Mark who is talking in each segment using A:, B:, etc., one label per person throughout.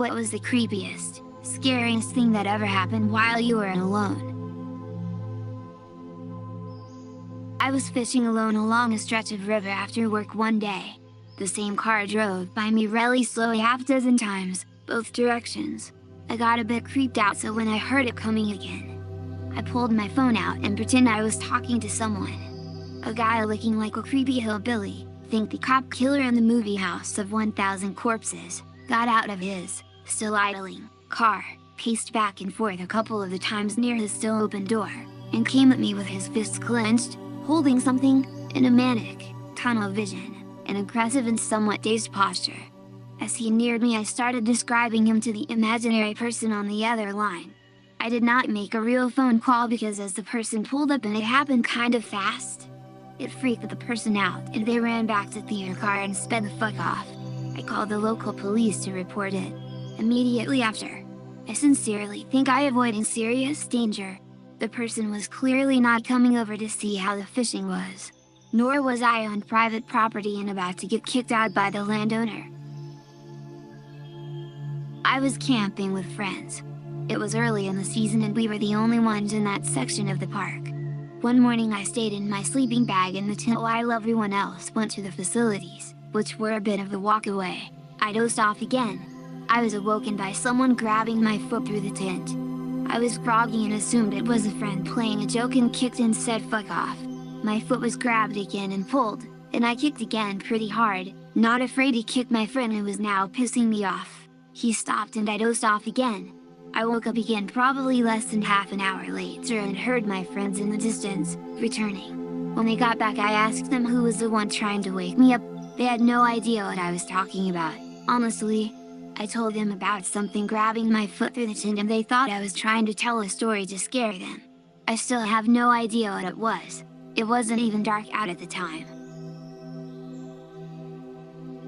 A: What was the creepiest, scariest thing that ever happened while you were alone? I was fishing alone along a stretch of river after work one day. The same car drove by me really slowly half dozen times, both directions. I got a bit creeped out, so when I heard it coming again, I pulled my phone out and pretended I was talking to someone. A guy looking like a creepy hillbilly, think the cop killer in the movie House of 1000 Corpses, got out of his, still idling, car, paced back and forth a couple of the times near his still open door, and came at me with his fists clenched, holding something, in a manic, tunnel vision, an aggressive and somewhat dazed posture. As he neared me, I started describing him to the imaginary person on the other line. I did not make a real phone call because as the person pulled up, and it happened kind of fast, it freaked the person out and they ran back to their car and sped the fuck off. I called the local police to report it. Immediately after, I sincerely think I avoided serious danger. The person was clearly not coming over to see how the fishing was. Nor was I on private property and about to get kicked out by the landowner. I was camping with friends. It was early in the season and we were the only ones in that section of the park. One morning I stayed in my sleeping bag in the tent while everyone else went to the facilities, which were a bit of a walk away. I dozed off again. I was awoken by someone grabbing my foot through the tent. I was groggy and assumed it was a friend playing a joke and kicked and said fuck off. My foot was grabbed again and pulled, and I kicked again pretty hard, not afraid to kick my friend who was now pissing me off. He stopped and I dozed off again. I woke up again probably less than half an hour later and heard my friends in the distance, returning. When they got back, I asked them who was the one trying to wake me up. They had no idea what I was talking about. Honestly, I told them about something grabbing my foot through the tent and they thought I was trying to tell a story to scare them. I still have no idea what it was. It wasn't even dark out at the time.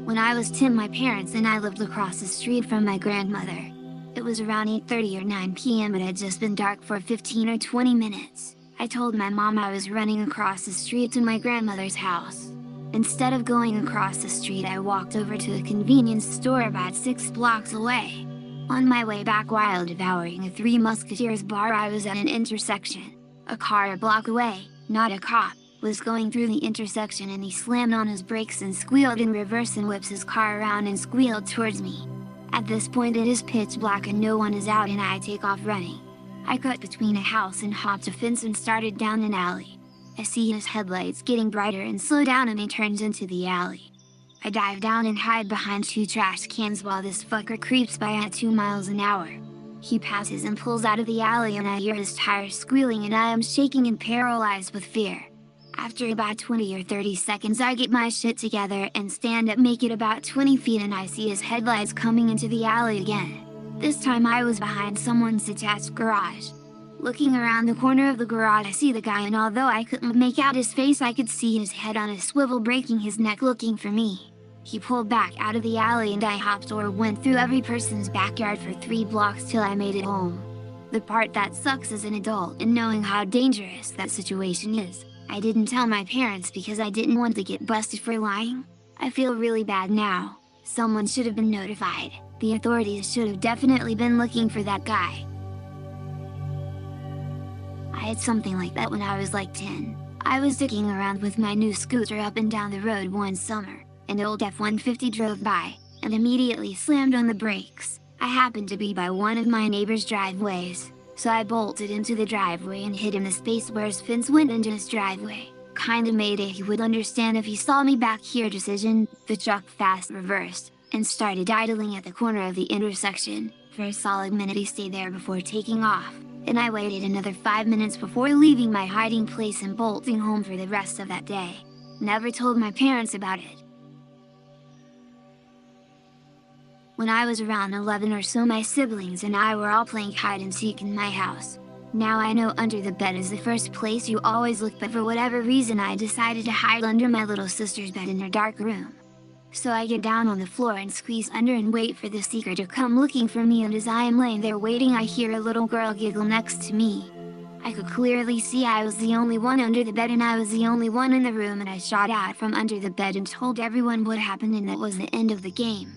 A: When I was 10, my parents and I lived across the street from my grandmother. It was around 8:30 or 9 p.m. It had just been dark for 15 or 20 minutes. I told my mom I was running across the street to my grandmother's house. Instead of going across the street, I walked over to a convenience store about 6 blocks away. On my way back while devouring a Three Musketeers bar, I was at an intersection. A car a block away, not a cop, was going through the intersection and he slammed on his brakes and squealed in reverse and whips his car around and squealed towards me. At this point it is pitch black and no one is out and I take off running. I cut between a house and hopped a fence and started down an alley. I see his headlights getting brighter and slow down and he turns into the alley. I dive down and hide behind 2 trash cans while this fucker creeps by at 2 miles an hour. He passes and pulls out of the alley and I hear his tires squealing and I am shaking and paralyzed with fear. After about 20 or 30 seconds I get my shit together and stand up, make it about 20 feet, and I see his headlights coming into the alley again. This time I was behind someone's detached garage. Looking around the corner of the garage I see the guy, and although I couldn't make out his face I could see his head on a swivel breaking his neck looking for me. He pulled back out of the alley and I hopped or went through every person's backyard for 3 blocks till I made it home. The part that sucks as an adult and knowing how dangerous that situation is, I didn't tell my parents because I didn't want to get busted for lying. I feel really bad now. Someone should have been notified. The authorities should have definitely been looking for that guy. I had something like that when I was like 10. I was dicking around with my new scooter up and down the road one summer. An old F-150 drove by, and immediately slammed on the brakes. I happened to be by one of my neighbor's driveways, so I bolted into the driveway and hid in the space where his fence went into his driveway. Kinda made a he would understand if he saw me back here decision. The truck fast reversed, and started idling at the corner of the intersection. For a solid minute he stayed there before taking off, and I waited another 5 minutes before leaving my hiding place and bolting home for the rest of that day. Never told my parents about it. When I was around 11 or so, my siblings and I were all playing hide and seek in my house. Now I know under the bed is the first place you always look, but for whatever reason I decided to hide under my little sister's bed in her dark room. So I get down on the floor and squeeze under and wait for the seeker to come looking for me, and as I am laying there waiting I hear a little girl giggle next to me. I could clearly see I was the only one under the bed and I was the only one in the room, and I shot out from under the bed and told everyone what happened, and that was the end of the game.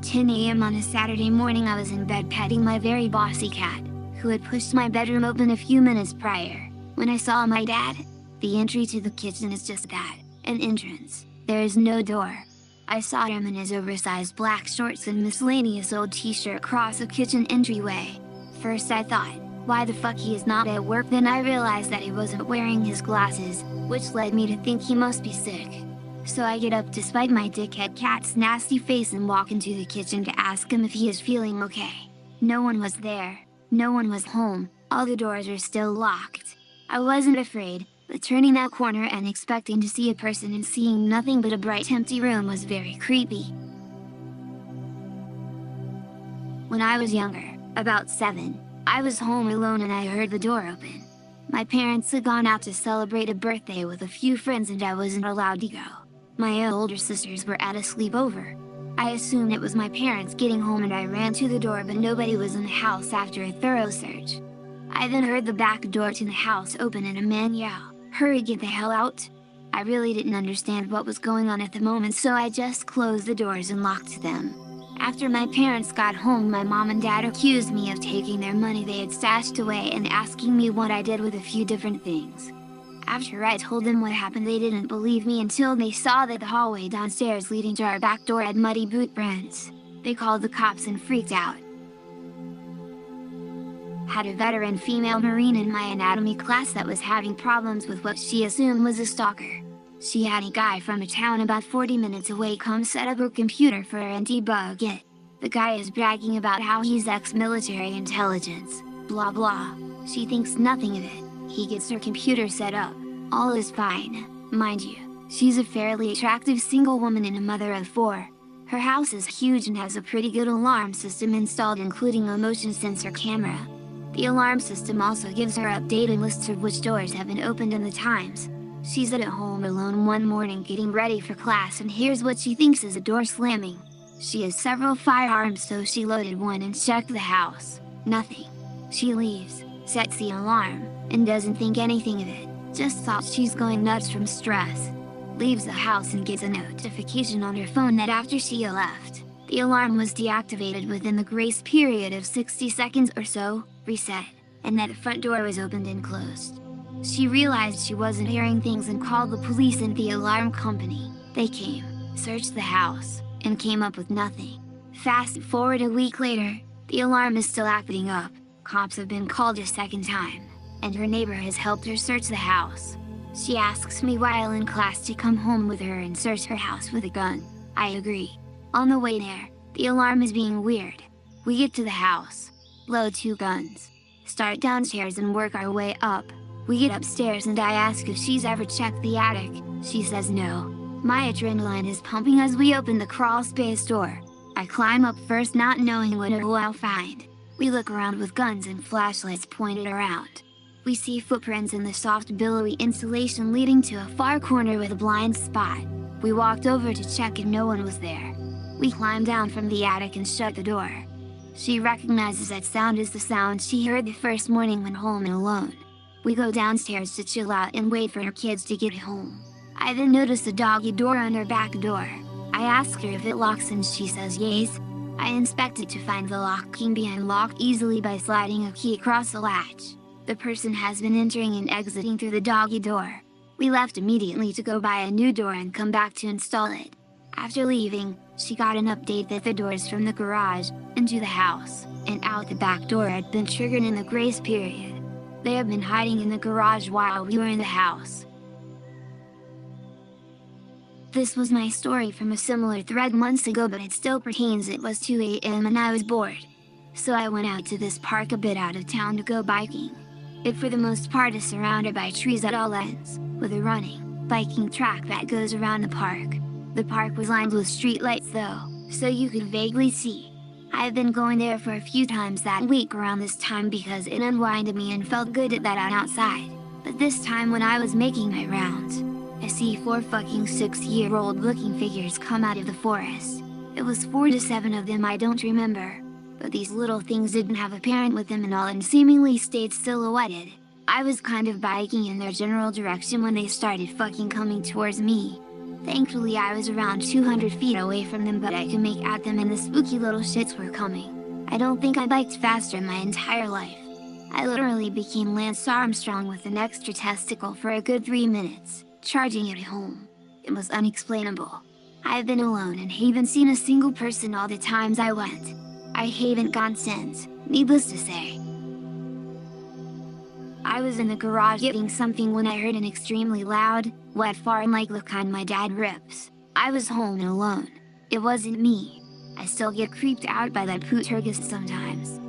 A: 10 AM on a Saturday morning. I was in bed petting my very bossy cat, who had pushed my bedroom open a few minutes prior, when I saw my dad. The entry to the kitchen is just that, an entrance. There is no door. I saw him in his oversized black shorts and miscellaneous old t-shirt cross the kitchen entryway. First I thought, why the fuck he is not at work? Then I realized that he wasn't wearing his glasses, which led me to think he must be sick. So I get up despite my dickhead cat's nasty face and walk into the kitchen to ask him if he is feeling okay. No one was there. No one was home. All the doors were still locked. I wasn't afraid, but turning that corner and expecting to see a person and seeing nothing but a bright empty room was very creepy. When I was younger, about 7, I was home alone and I heard the door open. My parents had gone out to celebrate a birthday with a few friends and I wasn't allowed to go. My older sisters were at a sleepover. I assumed it was my parents getting home and I ran to the door, but nobody was in the house after a thorough search. I then heard the back door to the house open and a man yell, "Hurry, get the hell out!" I really didn't understand what was going on at the moment, so I just closed the doors and locked them. After my parents got home, my mom and dad accused me of taking their money they had stashed away and asking me what I did with a few different things. After I told them what happened, they didn't believe me until they saw that the hallway downstairs leading to our back door had muddy boot prints. They called the cops and freaked out. Had a veteran female Marine in my anatomy class that was having problems with what she assumed was a stalker. She had a guy from a town about 40 minutes away come set up her computer for her and debug it. The guy is bragging about how he's ex-military intelligence, blah blah. She thinks nothing of it. He gets her computer set up. All is fine. Mind you, she's a fairly attractive single woman and a mother of 4. Her house is huge and has a pretty good alarm system installed, including a motion sensor camera. The alarm system also gives her updated lists of which doors have been opened and the times. She's at home alone one morning getting ready for class and hears what she thinks is a door slamming. She has several firearms, so she loaded one and checked the house. Nothing. She leaves, sets the alarm, and doesn't think anything of it. Just thought she's going nuts from stress. Leaves the house and gets a notification on her phone that after she left, the alarm was deactivated within the grace period of 60 seconds or so, reset, and that the front door was opened and closed. She realized she wasn't hearing things and called the police and the alarm company. They came, searched the house, and came up with nothing. Fast forward a week later, the alarm is still acting up. Cops have been called a second time, and her neighbor has helped her search the house. She asks me while in class to come home with her and search her house with a gun. I agree. On the way there, the alarm is being weird. We get to the house, load 2 guns, start downstairs and work our way up. We get upstairs and I ask if she's ever checked the attic. She says no. My adrenaline is pumping as we open the crawl space door. I climb up first, not knowing what or who I'll find. We look around with guns and flashlights pointed around. We see footprints in the soft billowy insulation leading to a far corner with a blind spot. We walked over to check and no one was there. We climbed down from the attic and shut the door. She recognizes that sound as the sound she heard the first morning when home and alone. We go downstairs to chill out and wait for her kids to get home. I then notice a doggy door on her back door. I ask her if it locks and she says yes. I inspect it to find the lock can be unlocked easily by sliding a key across the latch. The person has been entering and exiting through the doggy door. We left immediately to go buy a new door and come back to install it. After leaving, she got an update that the doors from the garage, into the house, and out the back door had been triggered in the grace period. They have been hiding in the garage while we were in the house. This was my story from a similar thread months ago, but it still pertains. It was 2 AM and I was bored. So I went out to this park a bit out of town to go biking. It for the most part is surrounded by trees at all ends, with a running, biking track that goes around the park. The park was lined with streetlights though, so you could vaguely see. I've been going there for a few times that week around this time because it unwinded me and felt good at that outside. But this time when I was making my rounds, I see 4 fucking 6-year-old looking figures come out of the forest. It was 4 to 7 of them, I don't remember. But these little things didn't have a parent with them and all and seemingly stayed silhouetted. I was kind of biking in their general direction when they started fucking coming towards me. Thankfully I was around 200 feet away from them, but I could make out them and the spooky little shits were coming. I don't think I biked faster in my entire life. I literally became Lance Armstrong with an extra testicle for a good 3 minutes, charging it home. It was unexplainable. I've been alone and haven't seen a single person all the times I went. I haven't gone since, needless to say. I was in the garage getting something when I heard an extremely loud, wet fart like the kind my dad rips. I was home and alone. It wasn't me. I still get creeped out by that poltergeist sometimes.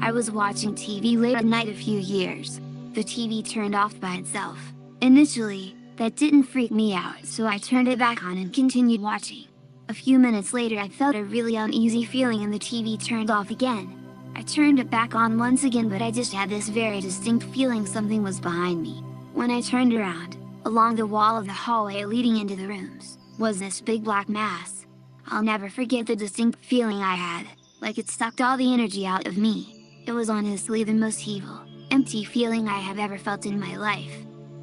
A: I was watching TV late at night a few years. The TV turned off by itself. Initially, that didn't freak me out, so I turned it back on and continued watching. A few minutes later I felt a really uneasy feeling and the TV turned off again. I turned it back on once again, but I just had this very distinct feeling something was behind me. When I turned around, along the wall of the hallway leading into the rooms, was this big black mass. I'll never forget the distinct feeling I had, like it sucked all the energy out of me. It was honestly the most evil, empty feeling I have ever felt in my life.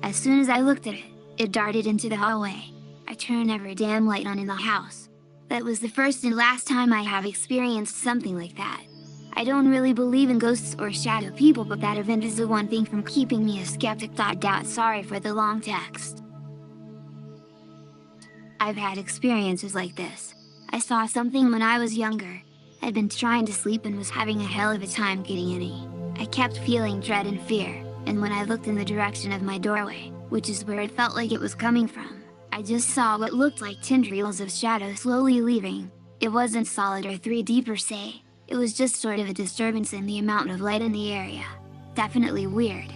A: As soon as I looked at it, it darted into the hallway. I turned every damn light on in the house. That was the first and last time I have experienced something like that. I don't really believe in ghosts or shadow people, but that event is the one thing from keeping me a skeptic. Sorry for the long text. I've had experiences like this. I saw something when I was younger. I'd been trying to sleep and was having a hell of a time getting any. I kept feeling dread and fear, and when I looked in the direction of my doorway, which is where it felt like it was coming from, I just saw what looked like tendrils of shadow slowly leaving. It wasn't solid or 3D per se. It was just sort of a disturbance in the amount of light in the area. Definitely weird.